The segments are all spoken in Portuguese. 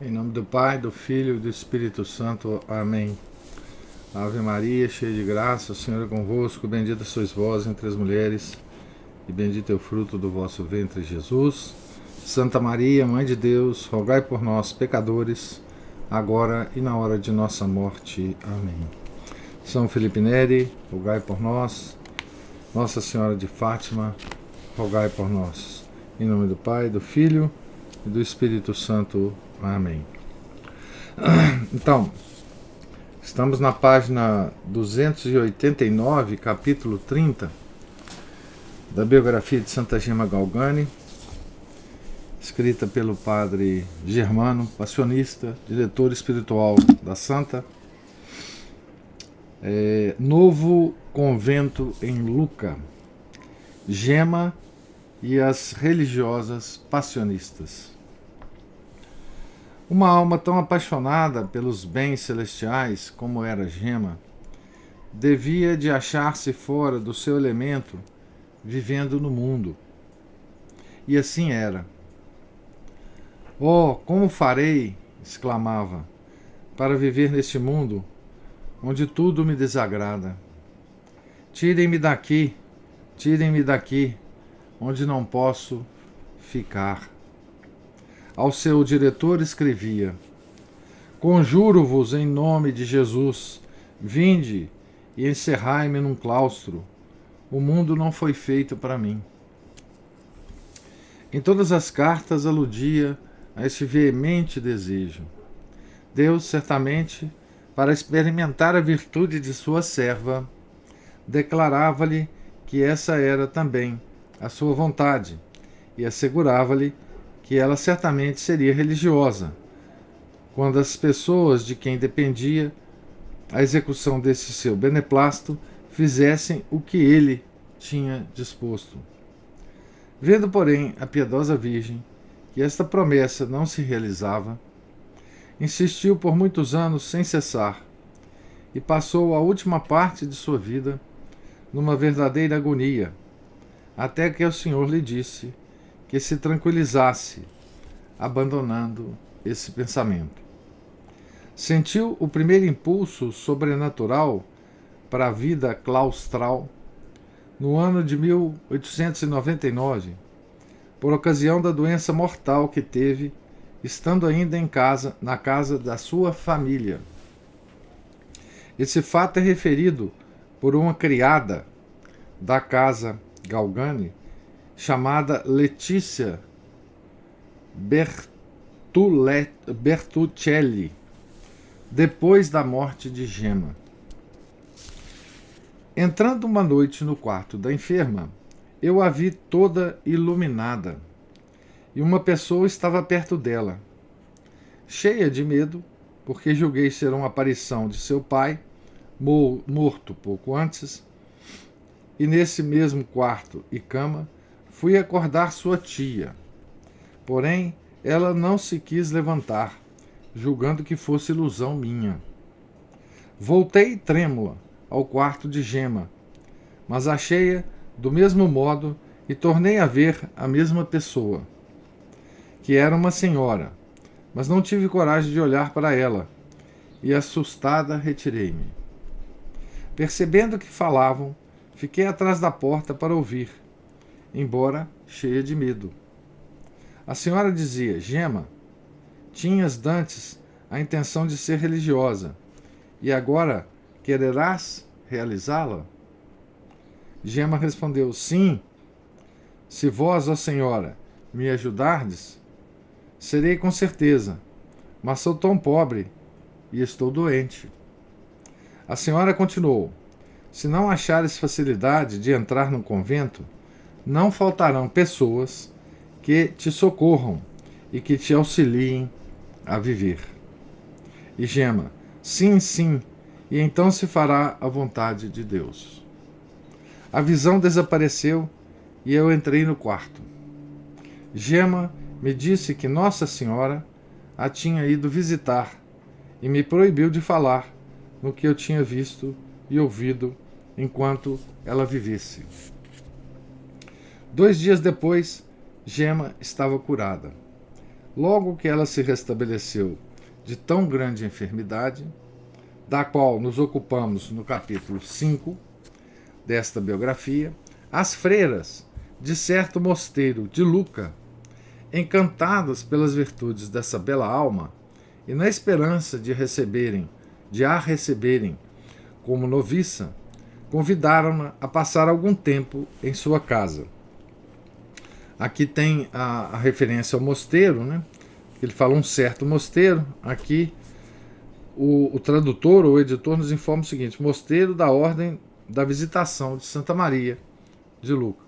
Em nome do Pai, do Filho e do Espírito Santo. Amém. Ave Maria, cheia de graça, o Senhor é convosco. Bendita sois vós entre as mulheres, e bendito é o fruto do vosso ventre, Jesus. Santa Maria, Mãe de Deus, rogai por nós, pecadores, agora e na hora de nossa morte. Amém. São Felipe Neri, rogai por nós. Nossa Senhora de Fátima, rogai por nós. Em nome do Pai, do Filho e do Espírito Santo. Amém. Então, estamos na página 289, capítulo 30, da biografia de Santa Gema Galgani, escrita pelo padre Germano, passionista, diretor espiritual da Santa. Novo convento em Lucca, Gema e as religiosas passionistas. Uma alma tão apaixonada pelos bens celestiais como era Gema, devia de achar-se fora do seu elemento, vivendo no mundo. E assim era. Oh, como farei, exclamava, para viver neste mundo, onde tudo me desagrada. Tirem-me daqui, onde não posso ficar. Ao seu diretor escrevia: Conjuro-vos em nome de Jesus, vinde e encerrai-me num claustro. O mundo não foi feito para mim. Em todas as cartas aludia a este veemente desejo. Deus, certamente, para experimentar a virtude de sua serva, declarava-lhe que essa era também a sua vontade e assegurava-lhe que ela certamente seria religiosa, quando as pessoas de quem dependia a execução desse seu beneplácito fizessem o que ele tinha disposto. Vendo, porém, a piedosa Virgem que esta promessa não se realizava, insistiu por muitos anos sem cessar e passou a última parte de sua vida numa verdadeira agonia, até que o Senhor lhe disse que se tranquilizasse, abandonando esse pensamento. Sentiu o primeiro impulso sobrenatural para a vida claustral no ano de 1899, por ocasião da doença mortal que teve, estando ainda em casa, na casa da sua família. Esse fato é referido por uma criada da casa Galgani, chamada Letícia Bertuccelli, depois da morte de Gema. Entrando uma noite no quarto da enferma, eu a vi toda iluminada, e uma pessoa estava perto dela. Cheia de medo, porque julguei ser uma aparição de seu pai, morto pouco antes, e nesse mesmo quarto e cama, fui acordar sua tia. Porém, ela não se quis levantar, julgando que fosse ilusão minha. Voltei trêmula ao quarto de Gema, mas achei-a do mesmo modo e tornei a ver a mesma pessoa, que era uma senhora, mas não tive coragem de olhar para ela, e assustada retirei-me. Percebendo que falavam, fiquei atrás da porta para ouvir, embora cheia de medo. A senhora dizia: Gema, tinhas dantes a intenção de ser religiosa, e agora quererás realizá-la? Gema respondeu: Sim, se vós, ó senhora, me ajudardes, serei com certeza, mas sou tão pobre e estou doente. A senhora continuou: Se não achares facilidade de entrar no convento, não faltarão pessoas que te socorram e que te auxiliem a viver. E Gema: Sim, sim, e então se fará a vontade de Deus. A visão desapareceu e eu entrei no quarto. Gema me disse que Nossa Senhora a tinha ido visitar e me proibiu de falar no que eu tinha visto e ouvido enquanto ela vivesse. 2 dias depois, Gema estava curada. Logo que ela se restabeleceu de tão grande enfermidade, da qual nos ocupamos no capítulo 5 desta biografia, as freiras de certo mosteiro de Lucca, encantadas pelas virtudes dessa bela alma e na esperança de a receberem como noviça, convidaram-na a passar algum tempo em sua casa. Aqui tem a referência ao mosteiro, né? Ele fala um certo mosteiro. Aqui o tradutor ou o editor nos informa o seguinte: mosteiro da Ordem da Visitação de Santa Maria de Lucca.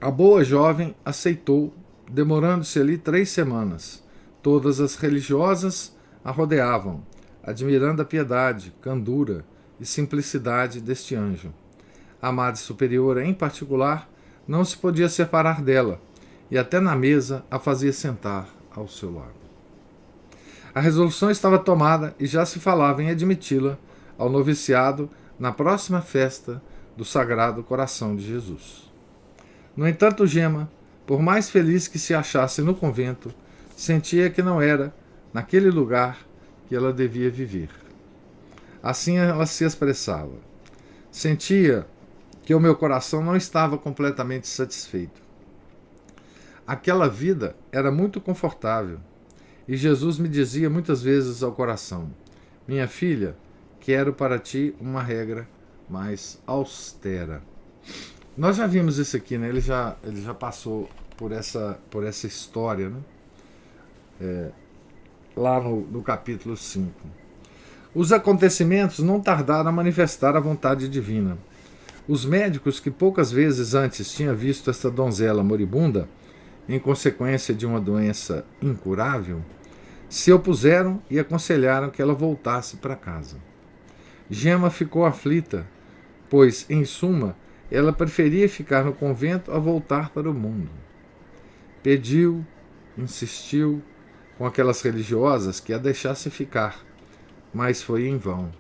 A boa jovem aceitou, demorando-se ali 3 semanas. Todas as religiosas a rodeavam, admirando a piedade, candura e simplicidade deste anjo. A Madre Superiora, em particular, não se podia separar dela, e até na mesa a fazia sentar ao seu lado. A resolução estava tomada e já se falava em admiti-la ao noviciado na próxima festa do Sagrado Coração de Jesus. No entanto, Gema, por mais feliz que se achasse no convento, sentia que não era naquele lugar que ela devia viver. Assim ela se expressava. Sentia que o meu coração não estava completamente satisfeito. Aquela vida era muito confortável, e Jesus me dizia muitas vezes ao coração: minha filha, quero para ti uma regra mais austera. Nós já vimos isso aqui, né? Ele já passou por essa história, né? Lá no capítulo 5. Os acontecimentos não tardaram a manifestar a vontade divina. Os médicos, que poucas vezes antes tinham visto esta donzela moribunda, em consequência de uma doença incurável, se opuseram e aconselharam que ela voltasse para casa. Gema ficou aflita, pois, em suma, ela preferia ficar no convento a voltar para o mundo. Pediu, insistiu com aquelas religiosas que a deixasse ficar, mas foi em vão.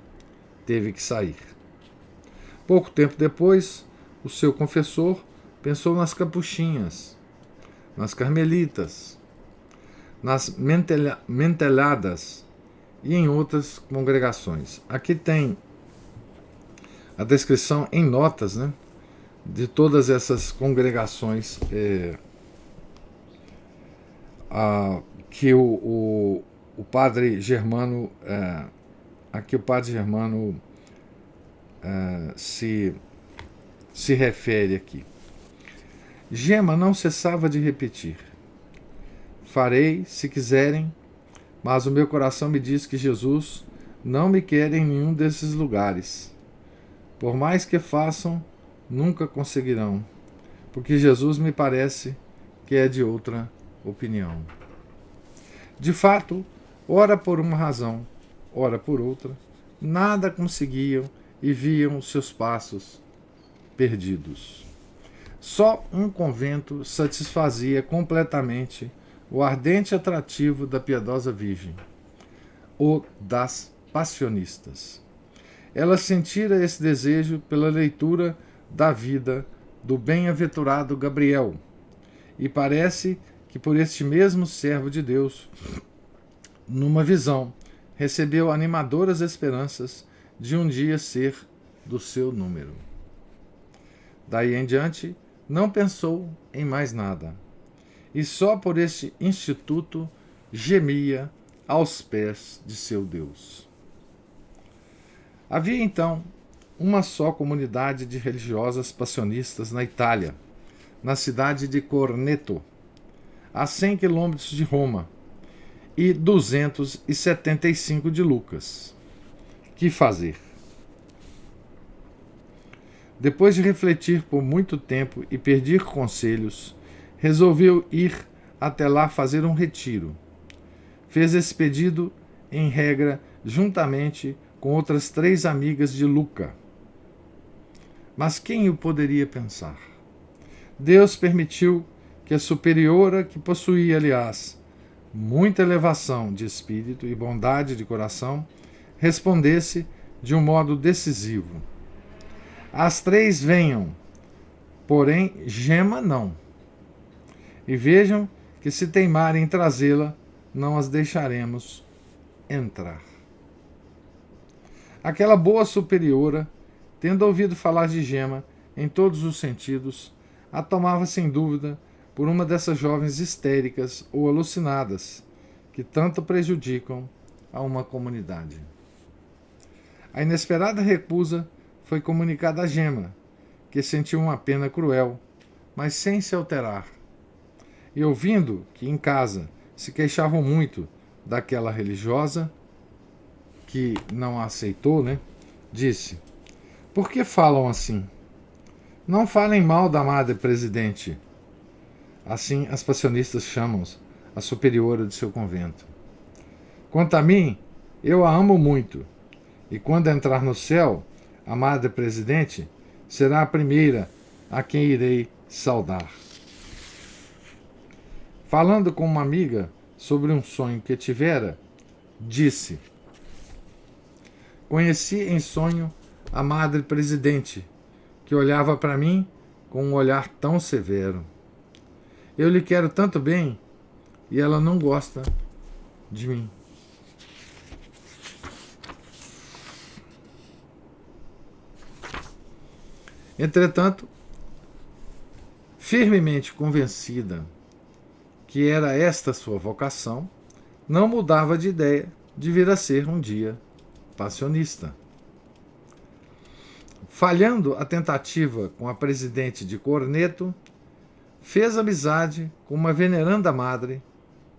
Teve que sair. Pouco tempo depois, o seu confessor pensou nas capuchinhas, nas carmelitas, nas menteladas e em outras congregações. Aqui tem a descrição em notas, né, de todas essas congregações que o padre Germano se refere aqui. Gema não cessava de repetir: farei, se quiserem, mas o meu coração me diz que Jesus não me quer em nenhum desses lugares. Por mais que façam, nunca conseguirão, porque Jesus me parece que é de outra opinião. De fato, ora por uma razão, ora por outra, nada conseguiam e viam seus passos perdidos. Só um convento satisfazia completamente o ardente atrativo da piedosa Virgem, o das passionistas. Ela sentira esse desejo pela leitura da vida do bem-aventurado Gabriel, e parece que por este mesmo servo de Deus, numa visão, recebeu animadoras esperanças de um dia ser do seu número. Daí em diante, não pensou em mais nada, e só por este instituto gemia aos pés de seu Deus. Havia então uma só comunidade de religiosas passionistas na Itália, na cidade de Corneto, a 100 quilômetros de Roma, e 275 de Lucas. Que fazer? Depois de refletir por muito tempo e pedir conselhos, resolveu ir até lá fazer um retiro. Fez esse pedido, em regra, juntamente com outras 3 amigas de Lucca. Mas quem o poderia pensar? Deus permitiu que a superiora, que possuía, aliás, muita elevação de espírito e bondade de coração, respondesse de um modo decisivo: as 3 venham, porém Gema não. e vejam que se teimarem em trazê-la, não as deixaremos entrar. Aquela boa superiora, tendo ouvido falar de Gema em todos os sentidos, a tomava sem dúvida por uma dessas jovens histéricas ou alucinadas que tanto prejudicam a uma comunidade. A inesperada recusa foi comunicada a Gema, que sentiu uma pena cruel, mas sem se alterar. E ouvindo que em casa se queixavam muito daquela religiosa, que não a aceitou, né? Disse: por que falam assim? Não falem mal da madre presidente. Assim as passionistas chamam a superiora de seu convento. Quanto a mim, eu a amo muito, e quando entrar no céu, a madre presidente será a primeira a quem irei saudar. Falando com uma amiga sobre um sonho que tivera, disse: conheci em sonho a madre presidente, que olhava para mim com um olhar tão severo. Eu lhe quero tanto bem e ela não gosta de mim. Entretanto, firmemente convencida que era esta sua vocação, não mudava de ideia de vir a ser um dia passionista. Falhando a tentativa com a presidente de Corneto, fez amizade com uma veneranda madre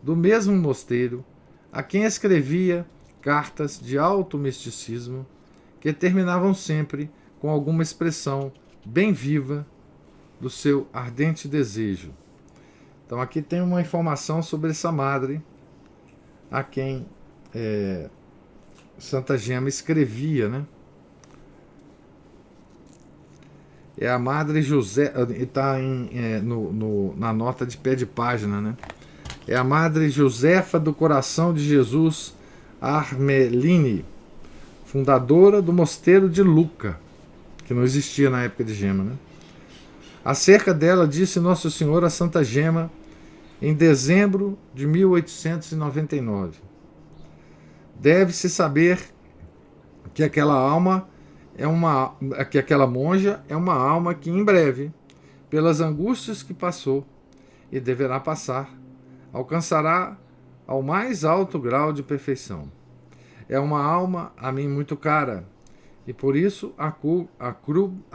do mesmo mosteiro, a quem escrevia cartas de alto misticismo que terminavam sempre com alguma expressão bem viva do seu ardente desejo. Então aqui tem uma informação sobre essa madre a quem Santa Gema escrevia, né? É a Madre José, está na nota de pé de página, né? É a Madre Josefa do Coração de Jesus Armeline, fundadora do mosteiro de Lucca, que não existia na época de Gema, né? Acerca dela disse Nosso Senhor a Santa Gema em dezembro de 1899. Deve-se saber que aquela monja é uma alma que em breve, pelas angústias que passou e deverá passar, alcançará ao mais alto grau de perfeição. É uma alma a mim muito cara, e por isso a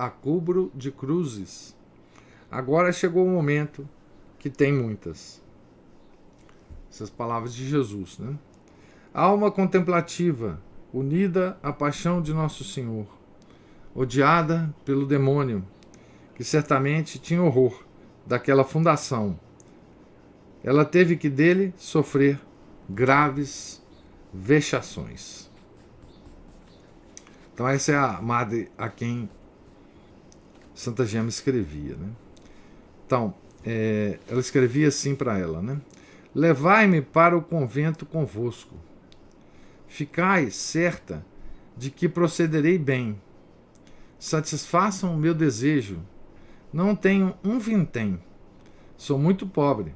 cubro de cruzes. Agora chegou o momento que tem muitas. Essas palavras de Jesus, né? Alma contemplativa, unida à paixão de Nosso Senhor, odiada pelo demônio, que certamente tinha horror daquela fundação. Ela teve que dele sofrer graves vexações. Então essa é a madre a quem Santa Gema escrevia, né? Então, ela escrevia assim para ela, né? Levai-me para o convento convosco. Ficai certa de que procederei bem. Satisfaçam o meu desejo. Não tenho um vintém. Sou muito pobre,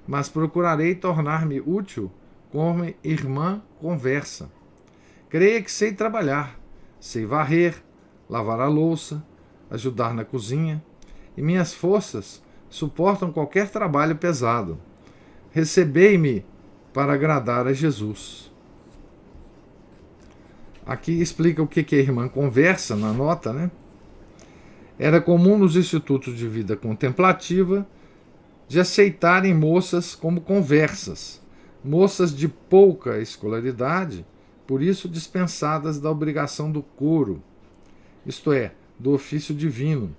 mas procurarei tornar-me útil como irmã conversa. Creia que sei trabalhar, sei varrer, lavar a louça, ajudar na cozinha, e minhas forças suportam qualquer trabalho pesado. Recebei-me para agradar a Jesus. Aqui explica o que é irmã conversa, na nota, né? Era comum nos institutos de vida contemplativa de aceitarem moças como conversas, moças de pouca escolaridade, por isso dispensadas da obrigação do coro, isto é, do ofício divino,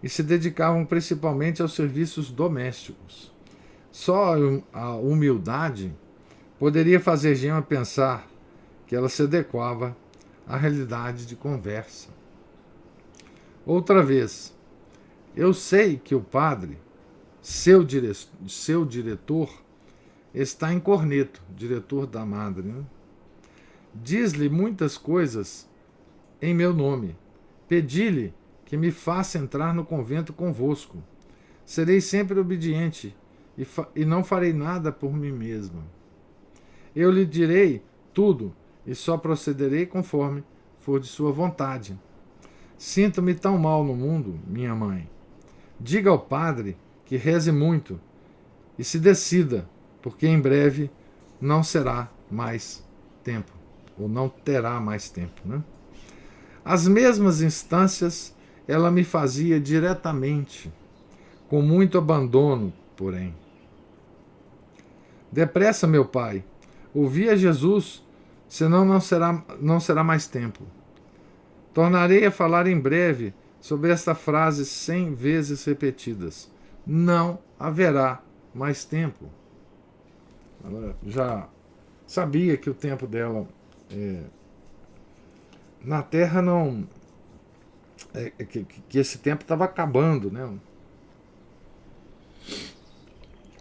e se dedicavam principalmente aos serviços domésticos. Só a humildade poderia fazer Gema pensar que ela se adequava à realidade de conversa. Outra vez, eu sei que o padre, seu diretor, está em Corneto, diretor da madre, né? Diz-lhe muitas coisas em meu nome. Pedi-lhe que me faça entrar no convento convosco. Serei sempre obediente e não farei nada por mim mesma. Eu lhe direi tudo e só procederei conforme for de sua vontade. Sinto-me tão mal no mundo, minha mãe. Diga ao padre que reze muito e se decida, porque em breve não será mais tempo, ou não terá mais tempo, né? As mesmas instâncias ela me fazia diretamente, com muito abandono, porém. Depressa, meu pai, ouvi a Jesus, senão não será mais tempo. Tornarei a falar em breve sobre esta frase 100 vezes repetidas. Não haverá mais tempo. Ela já sabia que o tempo dela na Terra não... que esse tempo estava acabando, né?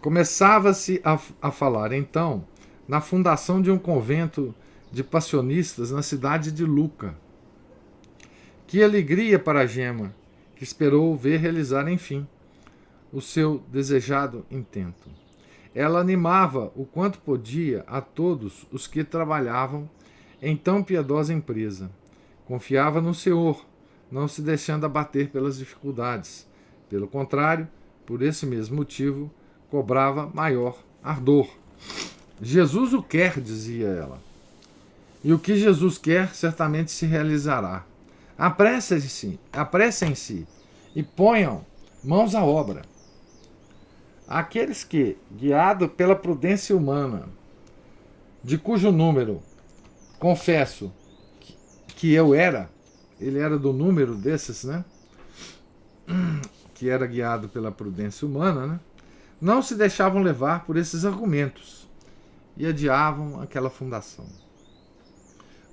Começava-se a falar, então, na fundação de um convento de passionistas na cidade de Lucca. Que alegria para a Gema, que esperou ver realizar, enfim, o seu desejado intento. Ela animava o quanto podia a todos os que trabalhavam em tão piedosa empresa. Confiava no Senhor, não se deixando abater pelas dificuldades. Pelo contrário, por esse mesmo motivo, cobrava maior ardor. Jesus o quer, dizia ela. E o que Jesus quer certamente se realizará. Apressem-se e ponham mãos à obra. Aqueles que, guiados pela prudência humana, de cujo número confesso que eu era, ele era do número desses, né? Que era guiado pela prudência humana, né? Não se deixavam levar por esses argumentos e adiavam aquela fundação.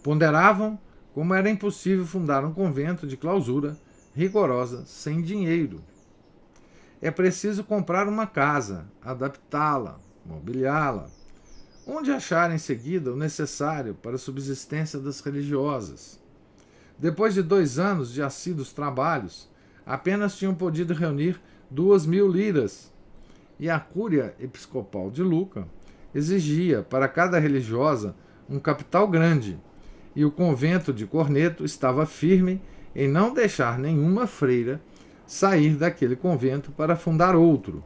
Ponderavam como era impossível fundar um convento de clausura rigorosa sem dinheiro. É preciso comprar uma casa, adaptá-la, mobiliá-la, onde achar em seguida o necessário para a subsistência das religiosas. Depois de 2 anos de assíduos trabalhos, apenas tinham podido reunir 2.000 liras, e a Cúria Episcopal de Lucca exigia para cada religiosa um capital grande, e o convento de Corneto estava firme em não deixar nenhuma freira sair daquele convento para fundar outro,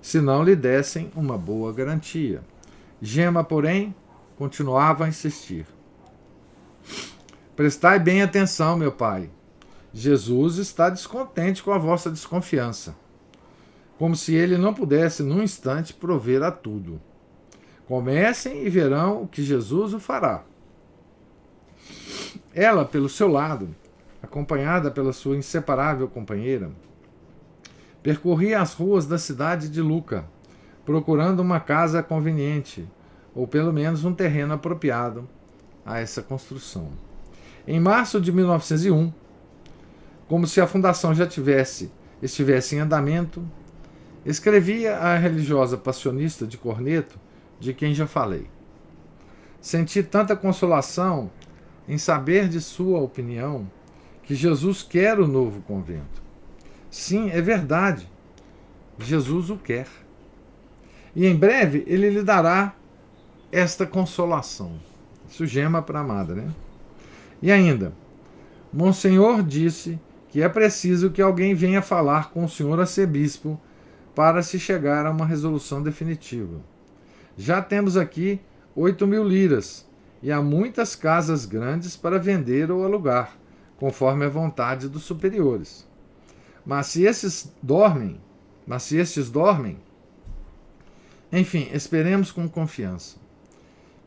se não lhe dessem uma boa garantia. Gema, porém, continuava a insistir. Prestai bem atenção, meu pai. Jesus está descontente com a vossa desconfiança, como se ele não pudesse, num instante, prover a tudo. Comecem e verão o que Jesus o fará. Ela, pelo seu lado, acompanhada pela sua inseparável companheira, percorria as ruas da cidade de Lucca, procurando uma casa conveniente, ou pelo menos um terreno apropriado a essa construção. Em março de 1901, como se a fundação já estivesse em andamento, escrevia a religiosa passionista de Corneto, de quem já falei. Senti tanta consolação em saber de sua opinião que Jesus quer o novo convento. Sim, é verdade. Jesus o quer. E em breve ele lhe dará esta consolação. Isso Gema para a amada, né? E ainda, Monsenhor disse que é preciso que alguém venha falar com o senhor arcebispo para se chegar a uma resolução definitiva. Já temos aqui 8.000 liras e há muitas casas grandes para vender ou alugar, conforme a vontade dos superiores. Mas se estes dormem, enfim, esperemos com confiança.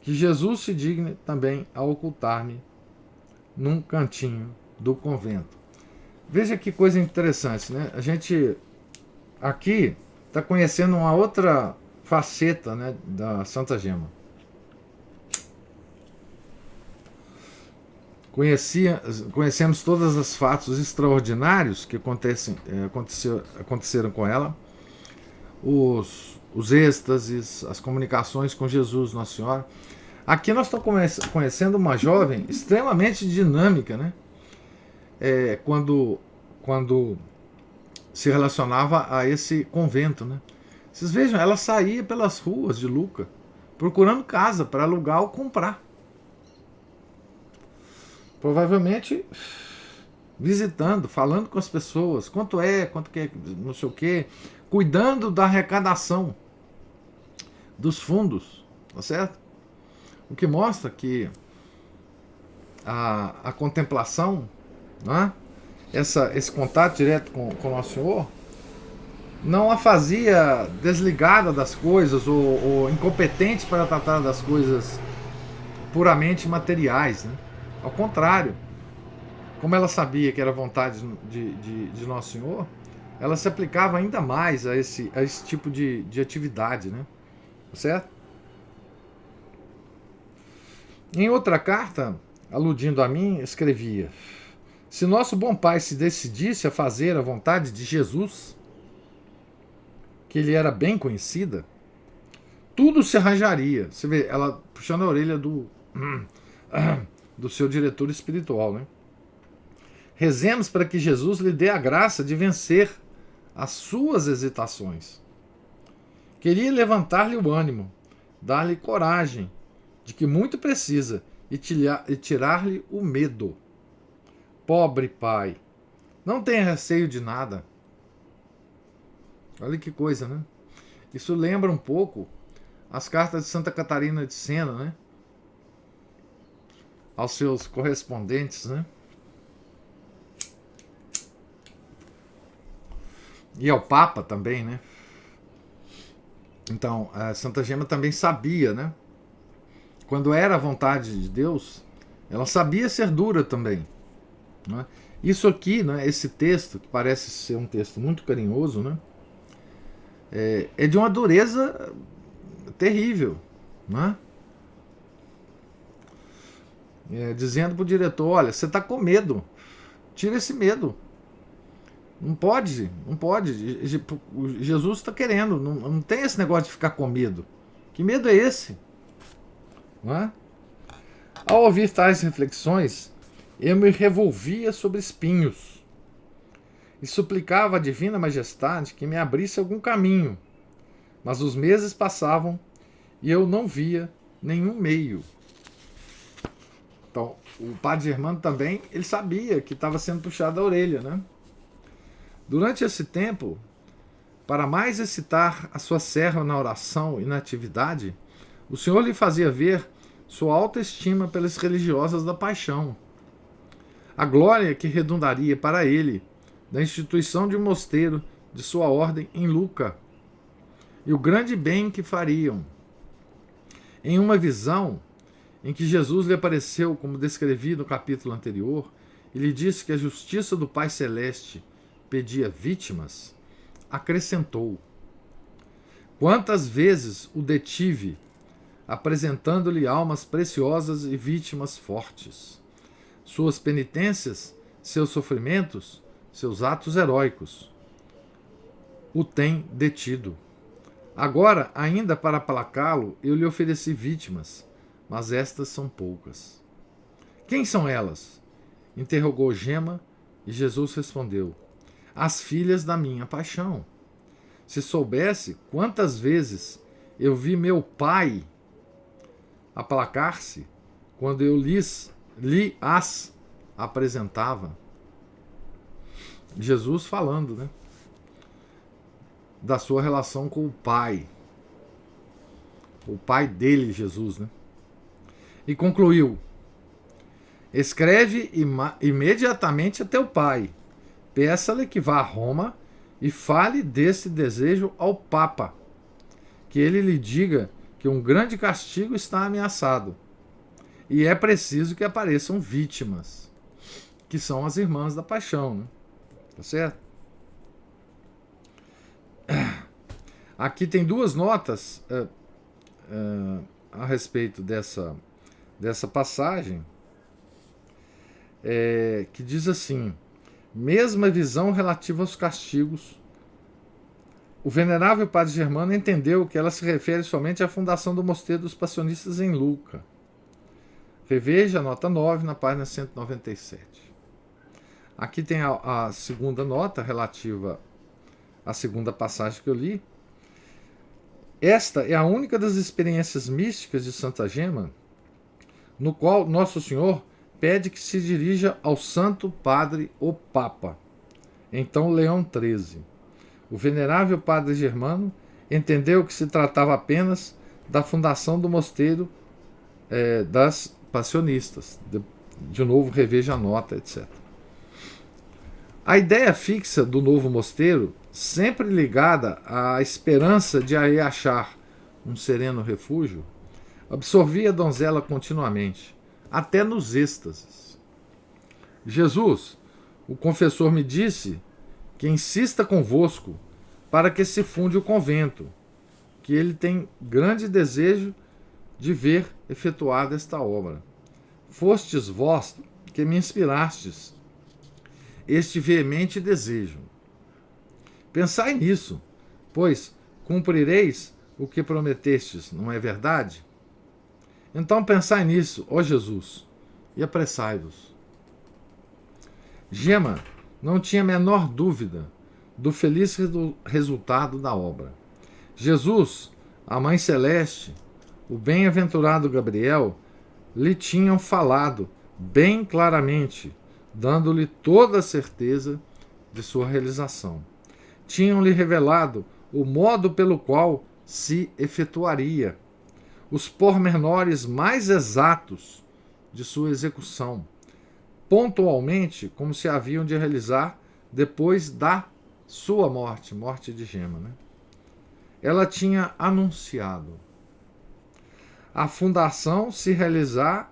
Que Jesus se digne também a ocultar-me num cantinho do convento. Veja que coisa interessante, né? A gente aqui está conhecendo uma outra faceta, né, da Santa Gema. Conhecemos todos os fatos extraordinários que aconteceram com ela, os êxtases, as comunicações com Jesus, Nossa Senhora. Aqui nós estamos conhecendo uma jovem extremamente dinâmica, né? Quando se relacionava a esse convento, né? Vocês vejam, ela saía pelas ruas de Luca, procurando casa para alugar ou comprar. Provavelmente visitando, falando com as pessoas, quanto que é, não sei o quê, cuidando da arrecadação dos fundos, tá certo? O que mostra que a contemplação, né, esse contato direto com o Nosso Senhor, não a fazia desligada das coisas ou incompetente para tratar das coisas puramente materiais, né? Ao contrário, como ela sabia que era vontade de Nosso Senhor, ela se aplicava ainda mais a esse tipo de atividade, né? Certo? Em outra carta, aludindo a mim, escrevia: se nosso bom Pai se decidisse a fazer a vontade de Jesus, que ele era bem conhecida, tudo se arranjaria. Você vê, ela puxando a orelha do seu diretor espiritual, né? Rezemos para que Jesus lhe dê a graça de vencer as suas hesitações. Queria levantar-lhe o ânimo, dar-lhe coragem, de que muito precisa, e tirar-lhe o medo. Pobre pai, não tenha receio de nada. Olha que coisa, né? Isso lembra um pouco as cartas de Santa Catarina de Sena, né? Aos seus correspondentes, né? E ao Papa também, né? Então, a Santa Gema também sabia, né? Quando era a vontade de Deus, ela sabia ser dura também, né? Isso aqui, né, esse texto, que parece ser um texto muito carinhoso, né? É de uma dureza terrível, né? Dizendo para o diretor: olha, você está com medo, tira esse medo. Não pode. Jesus está querendo, não tem esse negócio de ficar com medo. Que medo é esse? Não é? Ao ouvir tais reflexões, eu me revolvia sobre espinhos e suplicava à Divina Majestade que me abrisse algum caminho. Mas os meses passavam e eu não via nenhum meio. Então, o padre Germano também, ele sabia que estava sendo puxado a orelha, né? Durante esse tempo, para mais excitar a sua serva na oração e na atividade, o Senhor lhe fazia ver sua autoestima pelas religiosas da paixão, a glória que redundaria para ele da instituição de um mosteiro de sua ordem em Luca, e o grande bem que fariam. Em uma visão em que Jesus lhe apareceu, como descrevi no capítulo anterior, e lhe disse que a justiça do Pai Celeste pedia vítimas, acrescentou: quantas vezes o detive, apresentando-lhe almas preciosas e vítimas fortes, suas penitências, seus sofrimentos, seus atos heróicos, o tem detido. Agora, ainda para aplacá-lo, eu lhe ofereci vítimas, mas estas são poucas. Quem são elas? Interrogou Gema, e Jesus respondeu: as filhas da minha paixão. Se soubesse quantas vezes eu vi meu pai aplacar-se quando eu lhe as apresentava. Jesus falando, né, da sua relação com o pai. O pai dele, Jesus, né? E concluiu: escreve imediatamente a teu pai. Peça-lhe que vá a Roma e fale desse desejo ao Papa, que ele lhe diga que um grande castigo está ameaçado e é preciso que apareçam vítimas, que são as irmãs da paixão, né? Tá certo? Aqui tem duas notas a respeito dessa passagem, que diz assim: mesma visão relativa aos castigos. O venerável padre Germano entendeu que ela se refere somente à fundação do mosteiro dos passionistas em Luca. Reveja a nota 9 na página 197. Aqui tem a segunda nota relativa à segunda passagem que eu li. Esta é a única das experiências místicas de Santa Gema no qual Nosso Senhor pede que se dirija ao Santo Padre o Papa, então Leão XIII. O venerável Padre Germano entendeu que se tratava apenas da fundação do mosteiro das passionistas. De novo, reveja a nota, etc. A ideia fixa do novo mosteiro, sempre ligada à esperança de aí achar um sereno refúgio, absorvia a donzela continuamente, até nos êxtases. Jesus, o confessor, me disse que insista convosco para que se funde o convento, que ele tem grande desejo de ver efetuada esta obra. Fostes vós que me inspirastes este veemente desejo. Pensai nisso, pois cumprireis o que prometestes, não é verdade? Então pensai nisso, ó Jesus, e apressai-vos. Gema não tinha a menor dúvida do feliz resultado da obra. Jesus, a Mãe Celeste, o bem-aventurado Gabriel, lhe tinham falado bem claramente, dando-lhe toda a certeza de sua realização. Tinham-lhe revelado o modo pelo qual se efetuaria, os pormenores mais exatos de sua execução, pontualmente como se haviam de realizar depois da sua morte, morte de Gema, né? Ela tinha anunciado: a fundação se realizará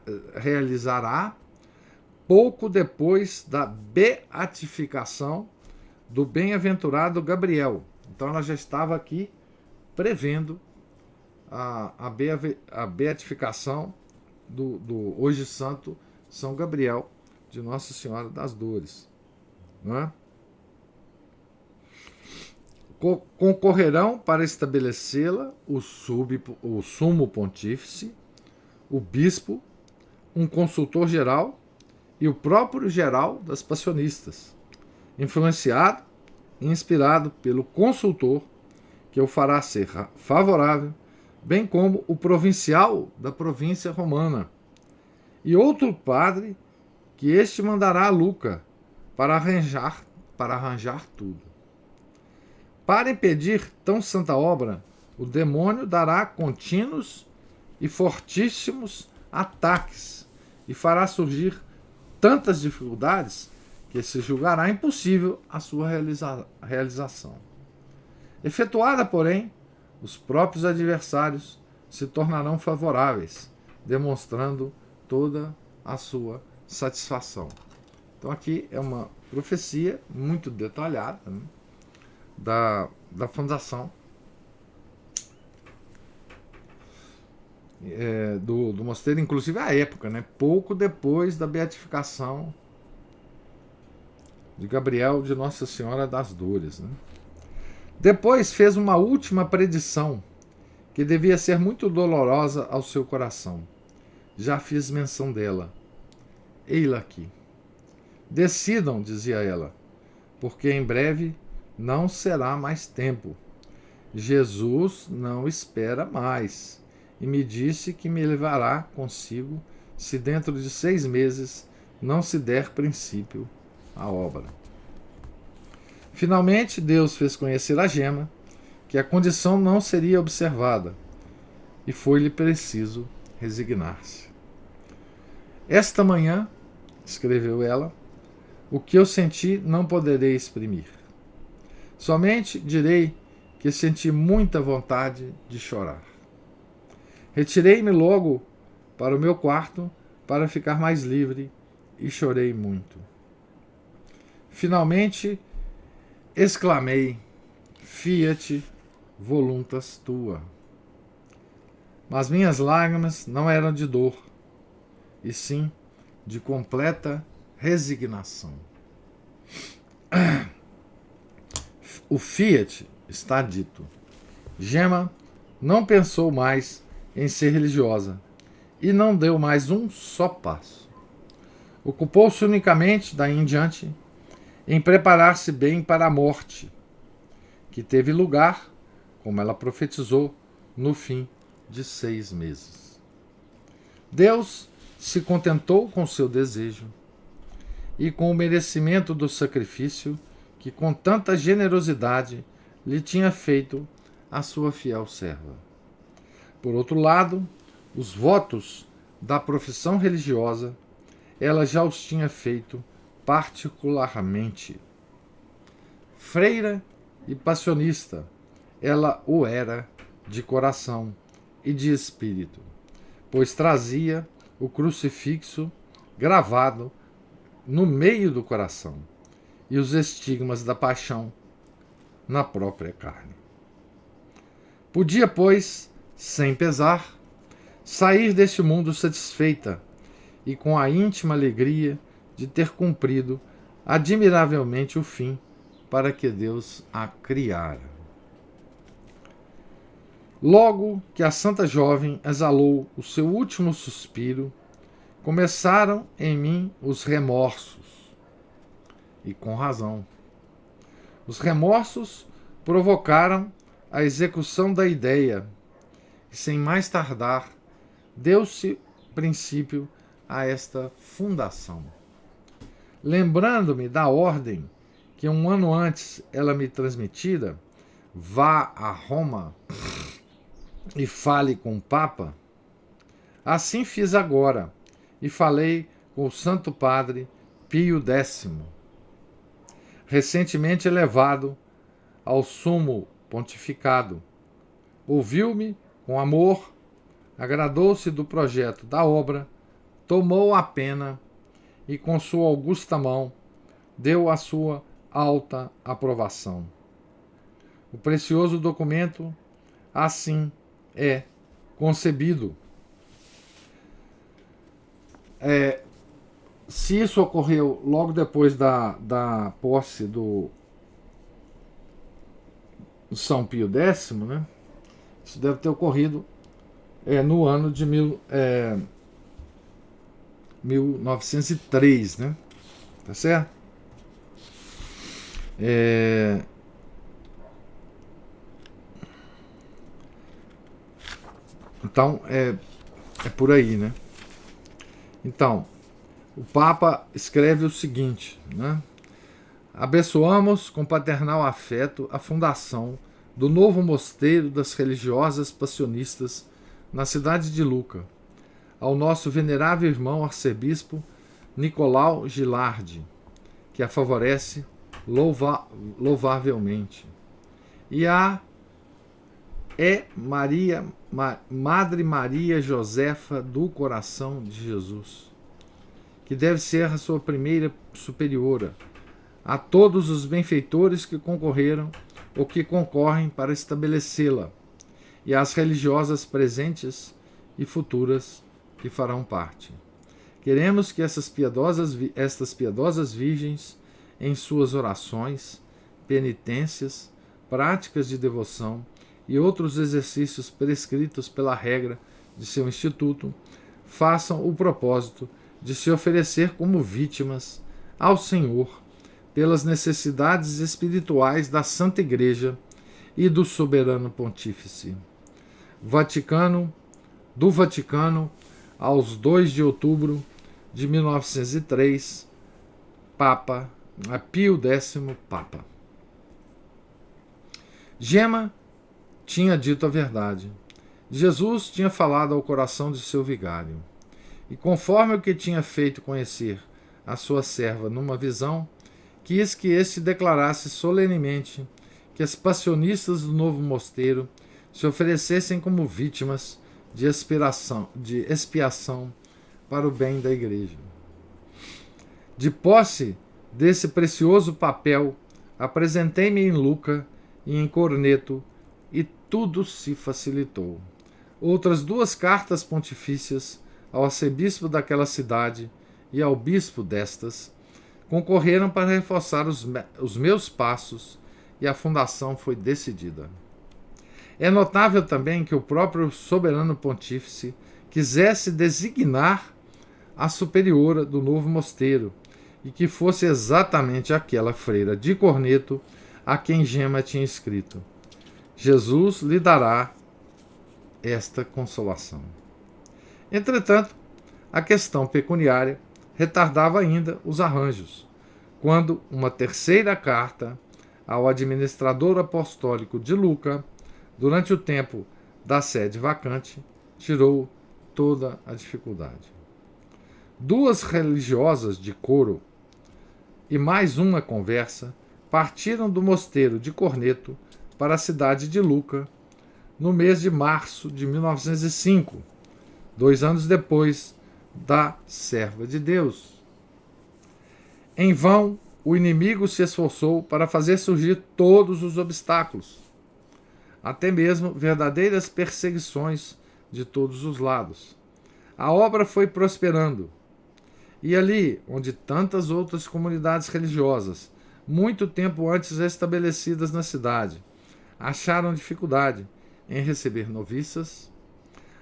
pouco depois da beatificação do bem-aventurado Gabriel. Então ela já estava aqui prevendo a beatificação do hoje santo São Gabriel, de Nossa Senhora das Dores. Não é? Concorrerão para estabelecê-la o sumo pontífice, o bispo, um consultor geral e o próprio geral das passionistas, influenciado e inspirado pelo consultor, que o fará ser favorável, bem como o provincial da província romana, e outro padre que este mandará a Luca para arranjar tudo. Para impedir tão santa obra, o demônio dará contínuos e fortíssimos ataques e fará surgir tantas dificuldades que se julgará impossível a sua realização. Efetuada, porém, os próprios adversários se tornarão favoráveis, demonstrando toda a sua satisfação. Então aqui é uma profecia muito detalhada, né, da fundação do mosteiro, inclusive a época, né, pouco depois da beatificação de Gabriel de Nossa Senhora das Dores. Né. Depois fez uma última predição que devia ser muito dolorosa ao seu coração. Já fiz menção dela. Ei-la aqui. Decidam, dizia ela, porque em breve não será mais tempo. Jesus não espera mais e me disse que me levará consigo se dentro de 6 meses não se der princípio à obra. Finalmente, Deus fez conhecer a Gema que a condição não seria observada e foi-lhe preciso resignar-se. Esta manhã, escreveu ela, o que eu senti não poderei exprimir. Somente direi que senti muita vontade de chorar. Retirei-me logo para o meu quarto para ficar mais livre e chorei muito. Finalmente, exclamei: Fiat voluntas tua. Mas minhas lágrimas não eram de dor, e sim de completa resignação. O Fiat está dito. Gema não pensou mais em ser religiosa e não deu mais um só passo. Ocupou-se unicamente, daí em diante, em preparar-se bem para a morte, que teve lugar, como ela profetizou, no fim de 6 meses. Deus se contentou com seu desejo e com o merecimento do sacrifício que com tanta generosidade lhe tinha feito a sua fiel serva. Por outro lado, os votos da profissão religiosa, ela já os tinha feito particularmente. Freira e passionista, ela o era de coração e de espírito, pois trazia o crucifixo gravado no meio do coração e os estigmas da paixão na própria carne. Podia, pois, sem pesar, sair deste mundo satisfeita e com a íntima alegria de ter cumprido admiravelmente o fim para que Deus a criara. Logo que a santa jovem exalou o seu último suspiro, começaram em mim os remorsos. E com razão. Os remorsos provocaram a execução da ideia, e sem mais tardar, deu-se princípio a esta fundação. Lembrando-me da ordem que 1 ano antes ela me transmitira, vá a Roma e fale com o Papa, assim fiz agora e falei com o Santo Padre Pio X, recentemente elevado ao sumo pontificado. Ouviu-me com amor, agradou-se do projeto da obra, tomou a pena e com sua augusta mão deu a sua alta aprovação. O precioso documento assim é concebido. Se isso ocorreu logo depois da posse do São Pio X, né? Isso deve ter ocorrido no ano de 1903, né? Tá certo? Então, é por aí, né? Então, o Papa escreve o seguinte, né? Abençoamos com paternal afeto a fundação do novo mosteiro das religiosas passionistas na cidade de Lucca, ao nosso venerável irmão arcebispo Nicolau Gilardi, que a favorece louvavelmente, e a Madre Maria Josefa do Coração de Jesus, que deve ser a sua primeira superiora, a todos os benfeitores que concorreram ou que concorrem para estabelecê-la, e às religiosas presentes e futuras que farão parte. Queremos que estas piedosas virgens, em suas orações, penitências, práticas de devoção e outros exercícios prescritos pela regra de seu instituto, façam o propósito de se oferecer como vítimas ao Senhor pelas necessidades espirituais da Santa Igreja e do soberano pontífice. Do Vaticano, aos 2 de outubro de 1903, Papa Pio X, Papa. Gema tinha dito a verdade. Jesus tinha falado ao coração de seu vigário. E conforme o que tinha feito conhecer a sua serva numa visão, quis que este declarasse solenemente que as passionistas do novo mosteiro se oferecessem como vítimas de expiação para o bem da Igreja. De posse desse precioso papel, apresentei-me em Lucca e em Corneto, e tudo se facilitou. Outras 2 cartas pontifícias ao arcebispo daquela cidade e ao bispo destas concorreram para reforçar os meus passos, e a fundação foi decidida. É notável também que o próprio soberano pontífice quisesse designar a superiora do novo mosteiro, e que fosse exatamente aquela freira de Corneto a quem Gema tinha escrito: Jesus lhe dará esta consolação. Entretanto, a questão pecuniária retardava ainda os arranjos, quando uma terceira carta ao administrador apostólico de Luca, durante o tempo da sede vacante, tirou toda a dificuldade. 2 religiosas de Coro e mais uma conversa partiram do mosteiro de Corneto para a cidade de Luca no mês de março de 1905, 2 anos depois da serva de Deus. Em vão, o inimigo se esforçou para fazer surgir todos os obstáculos, até mesmo verdadeiras perseguições de todos os lados. A obra foi prosperando, e ali, onde tantas outras comunidades religiosas, muito tempo antes estabelecidas na cidade, acharam dificuldade em receber noviças,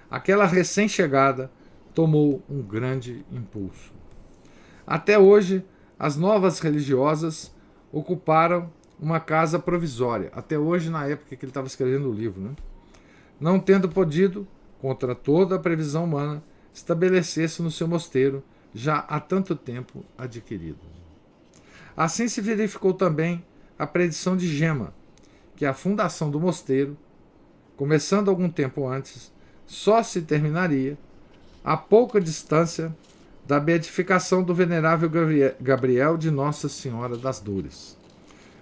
aquela recém-chegada tomou um grande impulso. Até hoje, as novas religiosas ocuparam uma casa provisória, até hoje, na época que ele estava escrevendo o livro, né? Não tendo podido, contra toda a previsão humana, estabelecer-se no seu mosteiro, já há tanto tempo adquirido. Assim se verificou também a predição de Gema, que a fundação do mosteiro, começando algum tempo antes, só se terminaria a pouca distância da beatificação do venerável Gabriel de Nossa Senhora das Dores.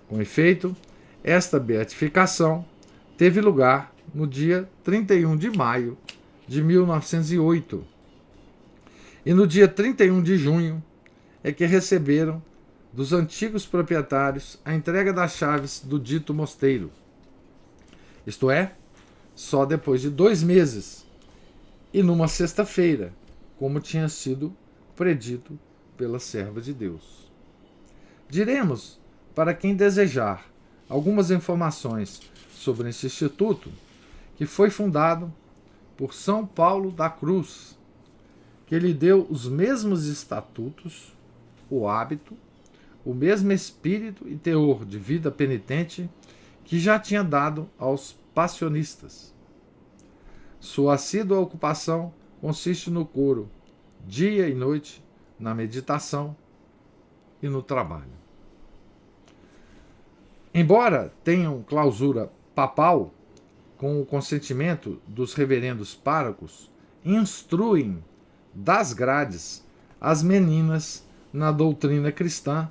Com efeito, esta beatificação teve lugar no dia 31 de maio de 1908, e no dia 31 de junho é que receberam dos antigos proprietários a entrega das chaves do dito mosteiro. Isto é, só depois de 2 meses e numa sexta-feira, como tinha sido predito pela serva de Deus. Diremos, para quem desejar algumas informações sobre esse instituto, que foi fundado por São Paulo da Cruz, que lhe deu os mesmos estatutos, o hábito, o mesmo espírito e teor de vida penitente que já tinha dado aos passionistas. Sua assídua ocupação consiste no coro, dia e noite, na meditação e no trabalho. Embora tenham clausura papal, com o consentimento dos reverendos párocos, instruem das grades as meninas na doutrina cristã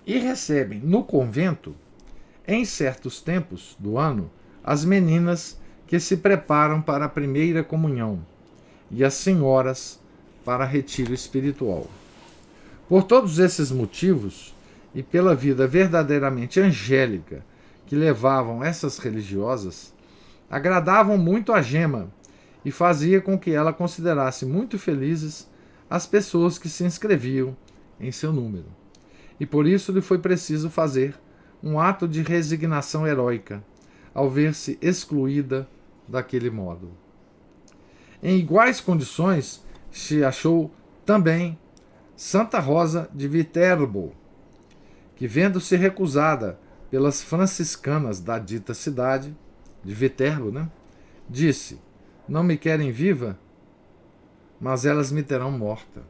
e recebem no convento, em certos tempos do ano, as meninas que se preparam para a primeira comunhão e as senhoras para retiro espiritual. Por todos esses motivos e pela vida verdadeiramente angélica que levavam essas religiosas, agradavam muito a Gema e fazia com que ela considerasse muito felizes as pessoas que se inscreviam em seu número. E por isso lhe foi preciso fazer um ato de resignação heróica, ao ver-se excluída daquele modo. Em iguais condições se achou também Santa Rosa de Viterbo, que, vendo-se recusada pelas franciscanas da dita cidade, de Viterbo, disse: não me querem viva, mas elas me terão morta.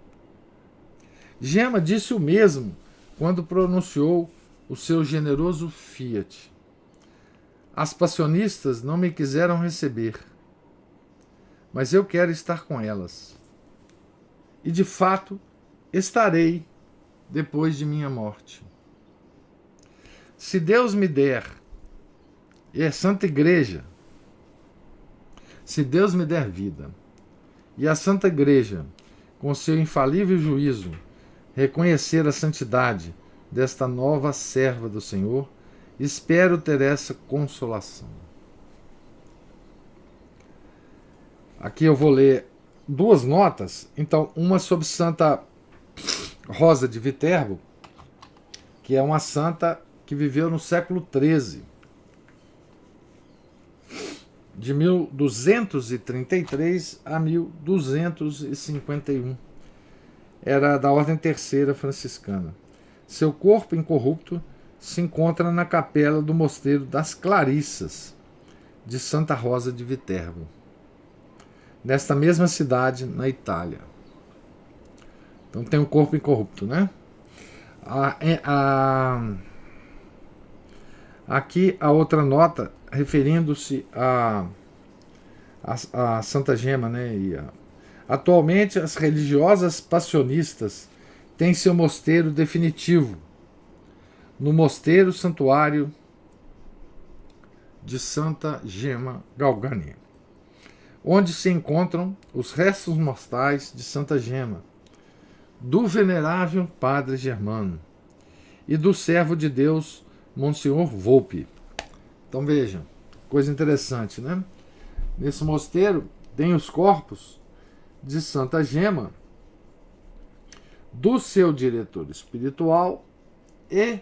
Gema disse o mesmo quando pronunciou o seu generoso fiat. As passionistas não me quiseram receber, mas eu quero estar com elas. E de fato estarei depois de minha morte. Se Deus me der, e a Santa Igreja, se Deus me der vida, e a Santa Igreja, com seu infalível juízo, reconhecer a santidade desta nova serva do Senhor, espero ter essa consolação. Aqui eu vou ler 2 notas, então uma sobre Santa Rosa de Viterbo, que é uma santa que viveu no século XIII, de 1233 a 1251. Era da Ordem Terceira Franciscana. Seu corpo incorrupto se encontra na capela do Mosteiro das Clarissas, de Santa Rosa de Viterbo. nesta mesma cidade na Itália. Então tem um corpo incorrupto, né? Aqui a outra nota referindo-se a Santa Gema, né? Atualmente as religiosas passionistas têm seu mosteiro definitivo no Mosteiro Santuário de Santa Gema Galgani, onde se encontram os restos mortais de Santa Gema, do venerável Padre Germano e do servo de Deus Monsenhor Volpe. Então vejam, coisa interessante, né? Nesse mosteiro tem os corpos de Santa Gema, do seu diretor espiritual e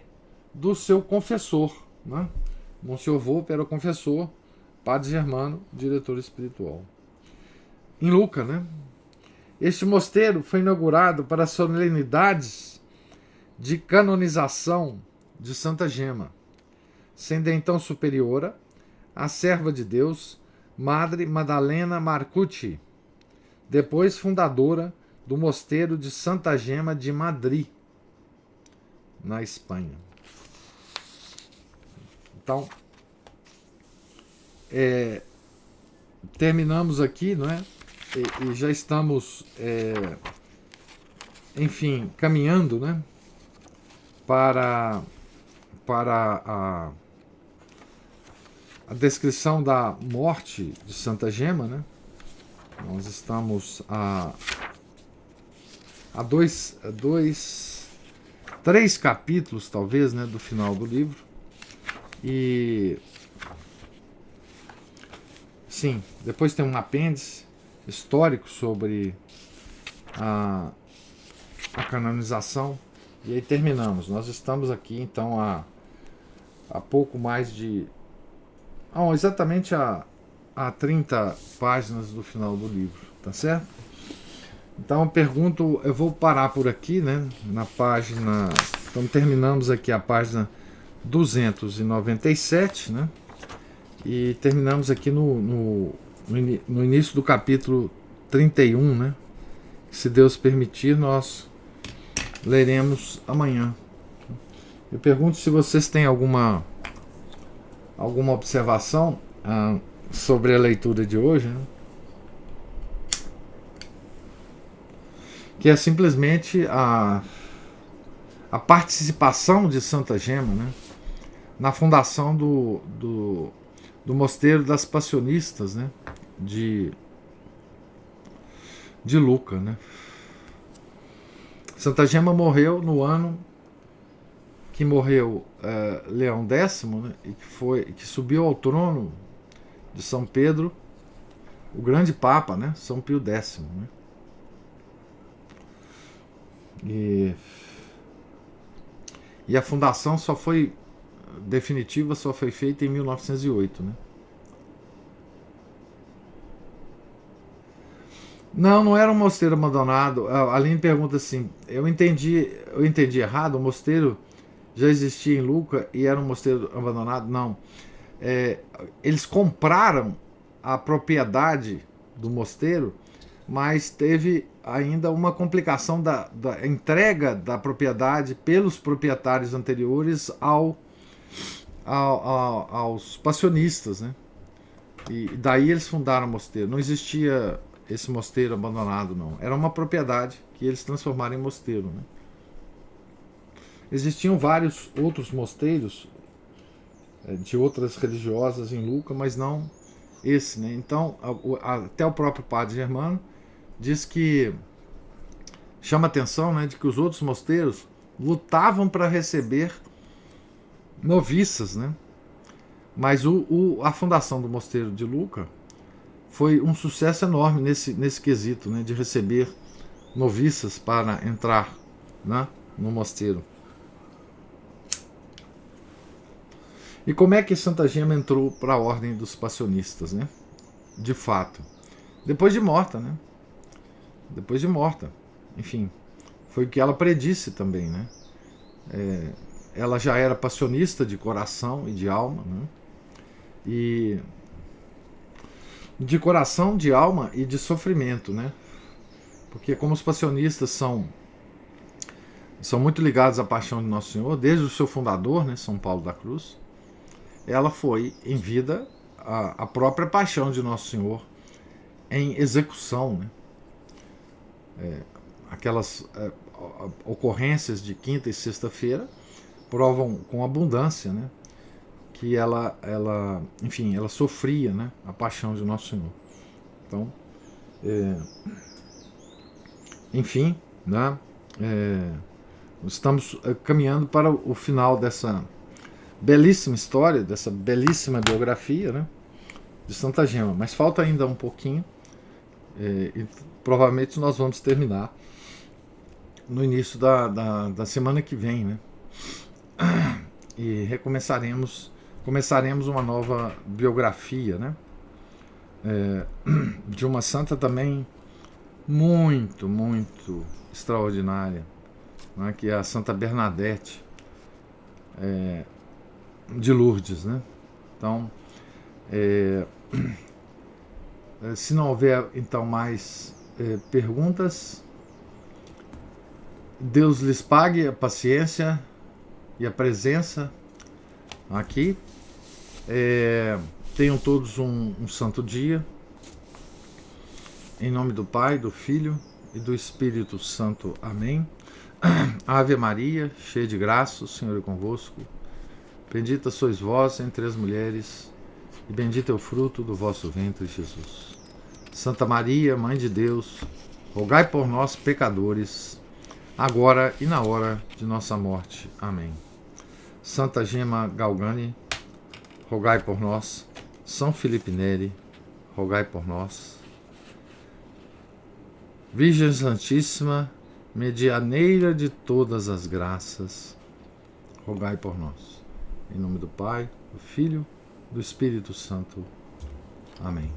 do seu confessor, né? Monsenhor Volpe era o confessor, Padre Germano, diretor espiritual. Em Lucca, né? Este mosteiro foi inaugurado para as solenidades de canonização de Santa Gema, sendo então superiora a serva de Deus, Madre Madalena Marcucci, depois fundadora do mosteiro de Santa Gema de Madrid, na Espanha. Então, terminamos aqui, não é? E já estamos, enfim, caminhando, né, para a descrição da morte de Santa Gema, né? Nós estamos três capítulos, talvez, né, do final do livro. E sim, depois tem um apêndice histórico sobre a canonização. E aí terminamos. Nós estamos aqui então a pouco mais de exatamente a 30 páginas do final do livro, tá certo? Então eu vou parar por aqui, né, na página, então terminamos aqui a página 297, né? E terminamos aqui no início do capítulo 31, né? Se Deus permitir, nós leremos amanhã. Eu pergunto se vocês têm alguma observação sobre a leitura de hoje, né? Que é simplesmente a participação de Santa Gema, né, na fundação do Mosteiro das Passionistas, né, de Lucca, né. Santa Gema morreu no ano que morreu Leão X, né, e que subiu ao trono de São Pedro, o grande Papa, né, São Pio X, né. E a fundação definitiva só foi feita em 1908, né? Não era um mosteiro abandonado. A Aline pergunta assim: eu entendi errado? O mosteiro já existia em Lucca e era um mosteiro abandonado? Não. Eles compraram a propriedade do mosteiro, mas teve ainda uma complicação da entrega da propriedade pelos proprietários anteriores aos passionistas, né? E daí eles fundaram o mosteiro. Não existia esse mosteiro abandonado, não. Era uma propriedade que eles transformaram em mosteiro, né? Existiam vários outros mosteiros de outras religiosas em Lucca, mas não esse, né? Então, até o próprio Padre Germano diz que chama atenção, né, de que os outros mosteiros lutavam para receber noviças, né? Mas a fundação do mosteiro de Lucca foi um sucesso enorme nesse quesito, né, de receber noviças para entrar, né, no mosteiro. E como é que Santa Gema entrou para a ordem dos passionistas, né? De fato, depois de morta, né? Depois de morta, enfim, foi o que ela predisse também, né? Ela já era passionista de coração e de alma, né? E de coração, de alma e de sofrimento, né? Porque como os passionistas são muito ligados à paixão de Nosso Senhor, desde o seu fundador, né, São Paulo da Cruz, ela foi em vida a própria paixão de Nosso Senhor em execução, né? Aquelas ocorrências de quinta e sexta-feira provam com abundância, né, que ela sofria, né, a paixão de Nosso Senhor. Então, enfim, né, estamos caminhando para o final dessa belíssima história, dessa belíssima biografia, né, de Santa Gema, mas falta ainda um pouquinho, e provavelmente nós vamos terminar no início da semana que vem, né? E começaremos uma nova biografia, né? De uma santa também muito, muito extraordinária, né? Que é a Santa Bernadette de Lourdes, né? Então, se não houver então mais perguntas, Deus lhes pague a paciência e a presença aqui. Tenham todos um santo dia. Em nome do Pai, do Filho e do Espírito Santo. Amém. Ave Maria, cheia de graça, o Senhor é convosco. Bendita sois vós entre as mulheres, e bendito é o fruto do vosso ventre, Jesus. Santa Maria, Mãe de Deus, rogai por nós, pecadores, agora e na hora de nossa morte. Amém. Santa Gema Galgani, rogai por nós. São Felipe Neri, rogai por nós. Virgem Santíssima, medianeira de todas as graças, rogai por nós. Em nome do Pai, do Filho, do Espírito Santo. Amém.